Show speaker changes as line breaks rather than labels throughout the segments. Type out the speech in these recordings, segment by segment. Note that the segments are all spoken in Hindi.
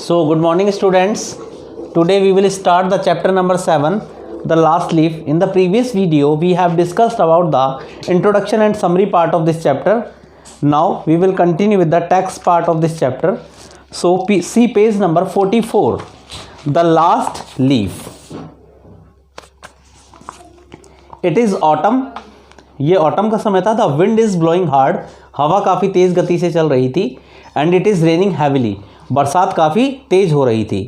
So, good morning, students. Today we will start the chapter number 7, the last leaf. In the previous video, we have discussed about the introduction and summary part of this chapter. Now, we will continue with the text part of this chapter. So, see page number 44, the last leaf. It is autumn. ये ऑटम का समय था. The wind is blowing hard. हवा काफ़ी तेज़ गति से चल रही थी. And it is raining heavily. बरसात काफ़ी तेज़ हो रही थी.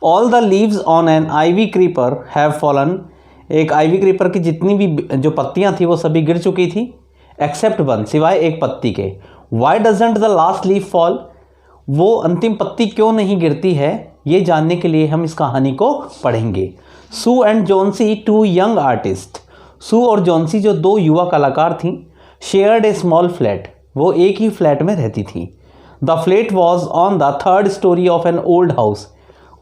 All the leaves on an ivy creeper have fallen. एक आईवी क्रीपर की जितनी भी जो पत्तियां थी वो सभी गिर चुकी थी. एक्सेप्ट वन, सिवाय एक पत्ती के. Why doesn't the last leaf fall. वो अंतिम पत्ती क्यों नहीं गिरती है, ये जानने के लिए हम इस कहानी को पढ़ेंगे. Sue and Johnsy, two young artists. Sue और जॉन्सी जो दो युवा कलाकार थीं, शेयर्ड ए स्मॉल फ्लैट. वो एक ही फ्लैट में रहती थी. The flat was on the third story of an old house.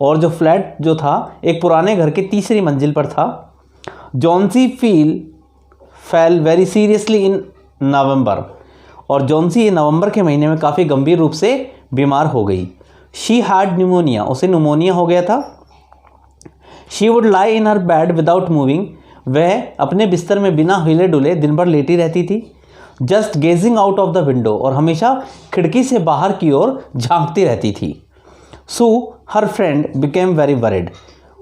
और जो फ्लैट जो था एक पुराने घर के तीसरी मंजिल पर था. Johnsy fell very seriously in November. और जॉन्सी ये नवंबर के महीने में काफ़ी गंभीर रूप से बीमार हो गई. She had pneumonia. उसे न्यूमोनिया हो गया था. She would lie in her bed without moving. वह अपने बिस्तर में बिना हिले डुले दिन भर लेटी रहती थी. Just gazing out of the window. और हमेशा खिड़की से बाहर की ओर झांकती रहती थी. Sue her friend became very worried.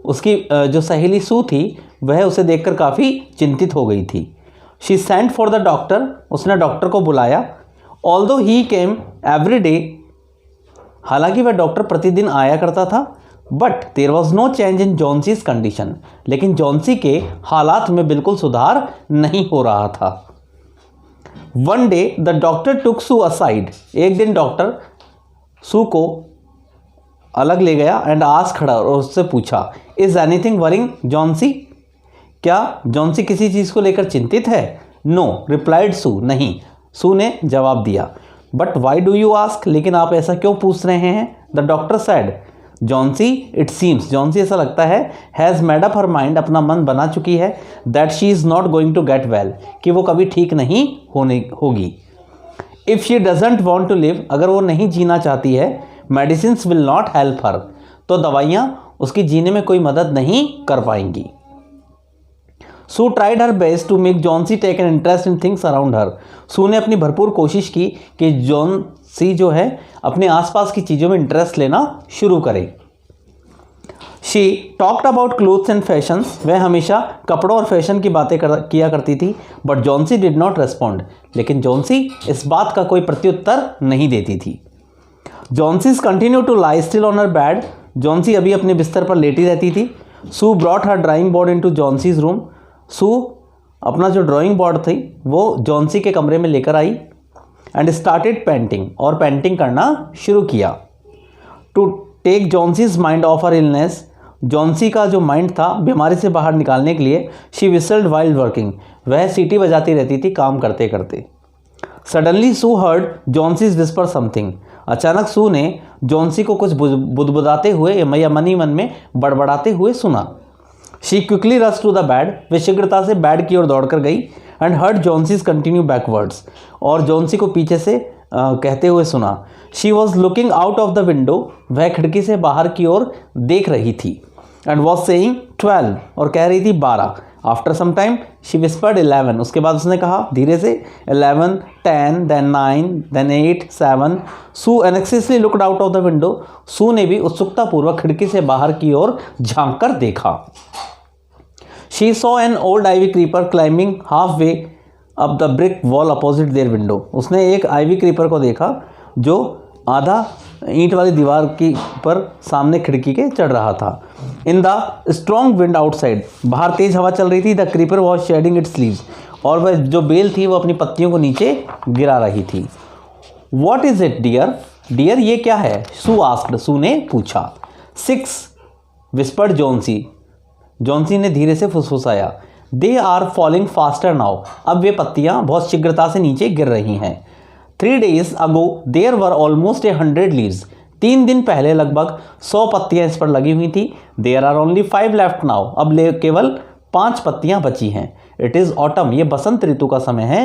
उसकी जो सहेली सू थी वह उसे देखकर काफ़ी चिंतित हो गई थी. She sent for the doctor. उसने डॉक्टर को बुलाया. Although he came every day. हालांकि वह डॉक्टर प्रतिदिन आया करता था. But there was no change in Johnsy's condition. लेकिन जॉन्सी के हालात में बिल्कुल सुधार नहीं हो रहा था. One day the doctor took Sue aside. एक दिन डॉक्टर सू को अलग ले गया एंड आस्क्ड हर. और उससे पूछा, इज एनीथिंग वरिंग जॉन्सी. क्या जॉन्सी किसी चीज़ को लेकर चिंतित है. No replied Sue. नहीं, सू ने जवाब दिया. But why do you ask. लेकिन आप ऐसा क्यों पूछ रहे हैं. The doctor said, Johnsy it seems. Johnsy ऐसा लगता है has made up her mind. अपना मन बना चुकी है. That she is not going to get well. कि वो कभी ठीक नहीं होगी. If she doesn't want to live. अगर वो नहीं जीना चाहती है. Medicines will not help her. तो दवाइयाँ उसकी जीने में कोई मदद नहीं कर पाएंगी. Sue tried her best to make Johnsy take an interest in things around her. Sue ने अपनी भरपूर कोशिश की कि जॉन्सी जो है अपने आसपास की चीज़ों में इंटरेस्ट लेना शुरू करे. She talked about clothes and fashions. वह हमेशा कपड़ों और फैशन की बातें किया करती थी. But Johnsy did not respond. लेकिन जॉन्सी इस बात का कोई प्रत्युत्तर नहीं देती थी. Johnsy's continue to lie still on her bed. Johnsy अभी अपने बिस्तर पर लेटी रहती थी. Sue brought her drawing board into Johnsy's room. Sue अपना जो ड्राइंग बोर्ड थी वो जॉन्सी के कमरे में लेकर आई. And started painting. और पेंटिंग करना शुरू किया. To take Johnsy's mind off her illness. Johnsy का जो माइंड था बीमारी से बाहर निकालने के लिए शी विसल्ड वाइल्ड वर्किंग. वह सीटी बजाती रहती थी काम करते करते. सडनली सू हर्ड जॉन्सीज विस्पर समथिंग. अचानक सू ने जॉन्सी को कुछ बुदबुदाते हुए या मनी मन में बड़बड़ाते हुए सुना. She quickly rush to the bed. वे शीघ्रता से बेड की ओर दौड़कर गई. And heard Johnsy's continue backwards. और जॉन्सी को पीछे से कहते हुए सुना. She was looking out of the window. वह खिड़की से बाहर की ओर देख रही थी. And was saying 12. और कह रही थी 12. After some time she whispered 11. उसके बाद उसने कहा धीरे से 11, 10, then 9, then 8, 7. Sue anxiously looked out of the window. Sue ने भी उत्सुकतापूर्वक खिड़की से बाहर की ओर झांक कर देखा. She saw an old ivy creeper climbing half way up the brick wall opposite their window. उसने एक आईवी क्रीपर को देखा जो आधा ईंट वाली दीवार की पर सामने खिड़की के चढ़ रहा था. In the strong wind outside. बाहर तेज हवा चल रही थी. The creeper was shedding its leaves. और वह जो बेल थी वो अपनी पत्तियों को नीचे गिरा रही थी. What is it dear. Dear ये क्या है. सू आस्क्ड. सू ने पूछा. 6 विस्पर्ड जॉन्सी. जॉन्सी ने धीरे से फुसफुसाया. They are falling faster now. अब वे पत्तियां बहुत शीघ्रता से नीचे गिर रही हैं. 3 days ago there were almost 100 leaves. 3 दिन पहले लगभग 100 पत्तियां इस पर लगी हुई थी. There are only 5 left now. अब केवल 5 पत्तियां बची हैं. It is autumn. ये बसंत ऋतु का समय है.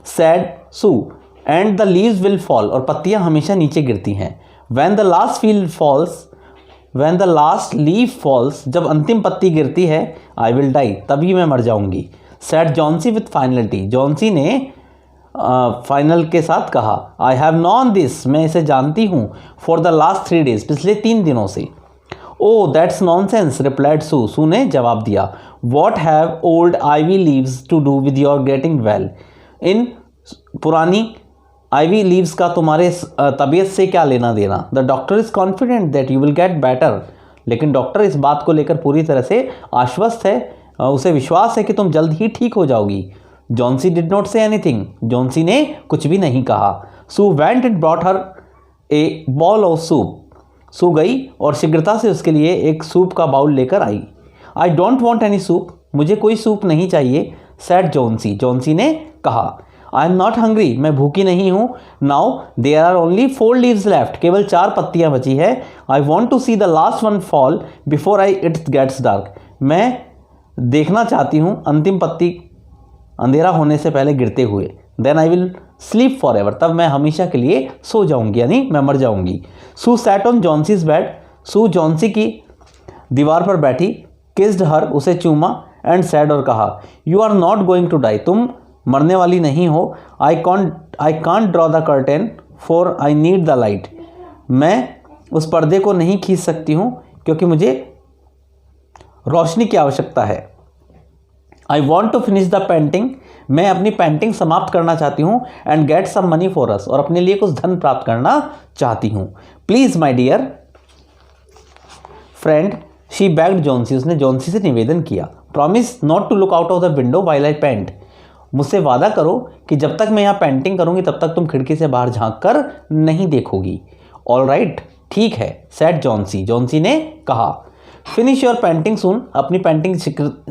Said Sue. And the leaves will fall. और पत्तियां हमेशा नीचे गिरती हैं. When the last feel falls. When the last leaf falls, जब अंतिम पत्ती गिरती है, आई विल डाई, तभी मैं मर जाऊंगी। Said Johnsy with finality, Johnsy ने फाइनल के साथ कहा। आई हैव नॉन दिस, मैं इसे जानती हूँ, फॉर द लास्ट 3 days, पिछले 3 दिनों से। Oh that's nonsense, replied Sue, Sue ने जवाब दिया। What have old ivy leaves to do with your getting well, इन पुरानी आईवी लीव्स का तुम्हारे तबीयत से क्या लेना देना। The doctor is confident that you will get better, लेकिन डॉक्टर इस बात को लेकर पूरी तरह से आश्वस्त है, उसे विश्वास है कि तुम जल्द ही ठीक हो जाओगी। Johnsy did not say anything, Johnsy ने कुछ भी नहीं कहा। Sue went and brought her a bowl of soup, Sue गई और शीघ्रता से उसके लिए एक सूप का बाउल लेकर आई। I don't want any soup, मुझे कोई सूप नहीं चाहिए, सैड जॉन्सी, जॉन्सी ने कहा। आई एम नॉट हंग्री, मैं भूखी नहीं हूँ। Now there are only 4 leaves left, केवल 4 पत्तियाँ बची है। I want to see the last one fall before it gets dark, मैं देखना चाहती हूँ अंतिम पत्ती अंधेरा होने से पहले गिरते हुए। Then I will sleep for ever, तब मैं हमेशा के लिए सो जाऊंगी, यानी मैं मर जाऊंगी। Sue sat on Johnsy's bed, Sue Johnsy की दीवार पर बैठी, किस्ड हर, उसे चूमा, एंड सैड, और कहा, you are not going to die, तुम मरने वाली नहीं हो। I can't draw the curtain for I need the light, मैं उस पर्दे को नहीं खींच सकती हूँ क्योंकि मुझे रोशनी की आवश्यकता है। I want to finish the painting, मैं अपनी पेंटिंग समाप्त करना चाहती हूँ। And get some money for us, और अपने लिए कुछ धन प्राप्त करना चाहती हूँ। Please my dear friend, she begged Johnsy, उसने जॉन्सी से निवेदन किया। Promise not to look out of the window while I paint, मुझसे वादा करो कि जब तक मैं यहाँ पेंटिंग करूँगी तब तक तुम खिड़की से बाहर झांक कर नहीं देखोगी। ऑल राइट, ठीक है, सैड जॉन्सी, जॉन्सी ने कहा। फिनिश योर पेंटिंग सून, अपनी पेंटिंग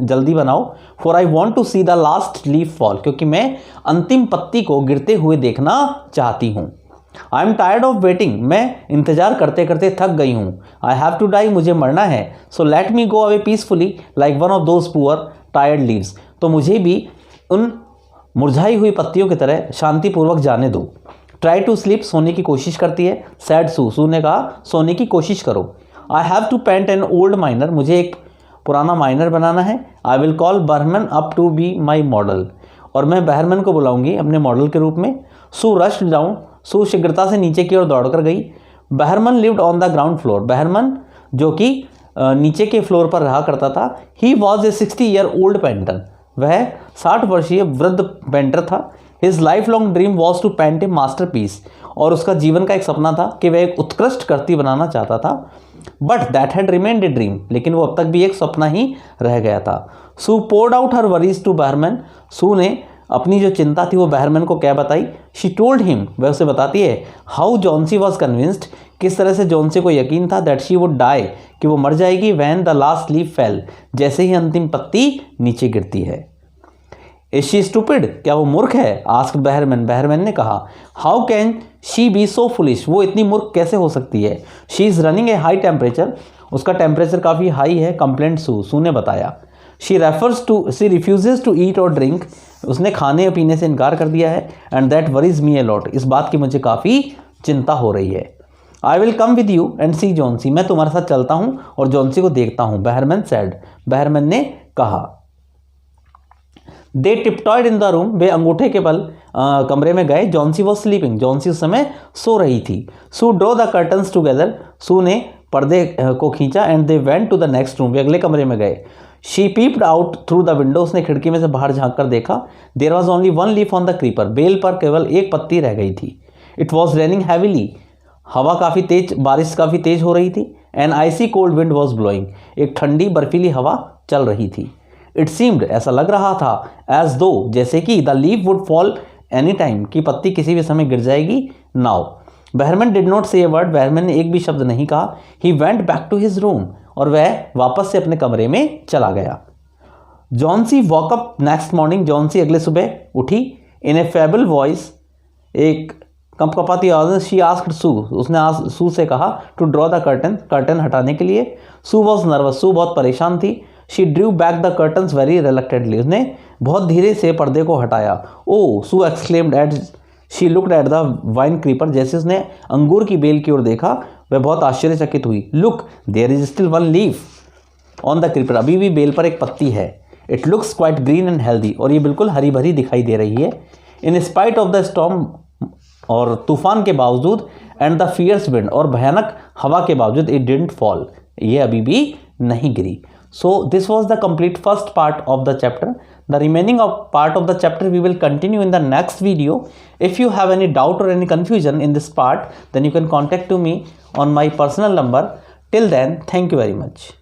जल्दी बनाओ। For I want to see the last leaf fall, क्योंकि मैं अंतिम पत्ती को गिरते हुए देखना चाहती हूँ। I am tired of waiting, मैं इंतजार करते करते थक गई हूँ। आई हैव टू डाई, मुझे मरना है। So let me go away peacefully like one of those poor tired leaves, तो मुझे भी उन मुरझाई हुई पत्तियों की तरह शांतिपूर्वक जाने दो। ट्राई टू स्लीप, सोने की कोशिश करती है, सैड सू, सू ने कहा, सोने की कोशिश करो। I have to paint an old miner, मुझे एक पुराना माइनर बनाना है। I will call Behrman up to be my model, और मैं बर्हमन को बुलाऊंगी अपने मॉडल के रूप में। सू रश्ड डाउन, सू शीघ्रता से नीचे की ओर दौड़कर गई। Behrman lived on the ground floor, Behrman जो कि नीचे के फ्लोर पर रहा करता था। He was a 60-year old painter, वह 60 वर्षीय वृद्ध पेंटर था। His lifelong dream was to paint a masterpiece, और उसका जीवन का एक सपना था कि वह एक उत्कृष्ट कृति बनाना चाहता था। But that had remained a dream, लेकिन वो अब तक भी एक सपना ही रह गया था। Sue poured out her worries to Behrman, Sue ने अपनी जो चिंता थी वो बर्हमन को क्या बताई। शी टोल्ड हिम, वह उसे बताती है, हाउ जॉन्सी वॉज कन्विंस्ड, किस तरह से जॉन्सी को यकीन था, दैट शी वुड डाई, कि वो मर जाएगी, when the last leaf fail, जैसे ही अंतिम पत्ती नीचे गिरती है। इज शी स्टूपिड, क्या वो मूर्ख है, आस्क्ड बर्हमन, बर्हमन ने कहा। How can she be so foolish, वो इतनी मूर्ख कैसे हो सकती है। She is running A high temperature, उसका टेम्परेचर काफ़ी हाई है, कंप्लेंट सू, सू ने बताया। शी रिफ्यूजेज टू ईट और ड्रिंक, उसने खाने और पीने से इनकार कर दिया है। And that worries me a lot, इस बात की मुझे काफ़ी चिंता हो रही है। I will come with you and see Johnsy, मैं तुम्हारे साथ चलता हूँ और जॉन्सी को देखता हूँ, बर्हमन सैड, बर्हमन ने कहा। दे टिपटॉयड इन द रूम, वे अंगूठे के बल कमरे में गए। जॉन्सी वॉज स्लीपिंग, जॉन्सी उस समय सो रही थी। Sue draw the curtains together, Sue ने पर्दे को खींचा। And they went to the next room, वे अगले कमरे में गए। She peeped out through the window, उसने खिड़की में से बाहर झांक कर देखा। There was only 1 leaf on the creeper, बेल पर केवल एक पत्ती रह गई थी। इट वॉज रेनिंग हैविली, हवा काफ़ी तेज, बारिश काफ़ी तेज हो रही थी। An icy cold wind was blowing, एक ठंडी बर्फीली हवा चल रही थी। इट सीम्ड, ऐसा लग रहा था, एज दो, जैसे कि the leaf would fall any time, की पत्ती किसी भी समय गिर जाएगी। नाउ बर्हमन डिड नॉट से ए वर्ड, बर्हमन ने एक भी शब्द नहीं कहा। He went back to his room, और वह वापस से अपने कमरे में चला गया। Johnsy woke up next morning, Johnsy अगले सुबह उठी। इन ए फेबल वॉइस, एक कंपकपाती आवाज़, शी आस्क्ड सू, उसने सू से कहा to draw the curtain, curtain हटाने के लिए। सू वॉज नर्वस, सू बहुत परेशान थी। She drew back the curtains very reluctantly, उसने बहुत धीरे से पर्दे को हटाया। Oh, Sue exclaimed at she looked at the vine creeper, जैसे उसने अंगूर की बेल की ओर देखा, वह बहुत आश्चर्यचकित हुई। Look, there is still one leaf on the creeper, अभी भी बेल पर एक पत्ती है। It looks quite green and healthy, और ये बिल्कुल हरी भरी दिखाई दे रही है। In spite of the storm, और तूफान के बावजूद, एंड द फियर्स विंड, और भयानक हवा के बावजूद, इट डिडंट फॉल, ये अभी भी नहीं गिरी। So this was the complete first part of the chapter. The remaining part of the chapter we will continue in the next video. If you have any doubt or any confusion in this part, then you can contact to me on my personal number. Till then, thank you very much.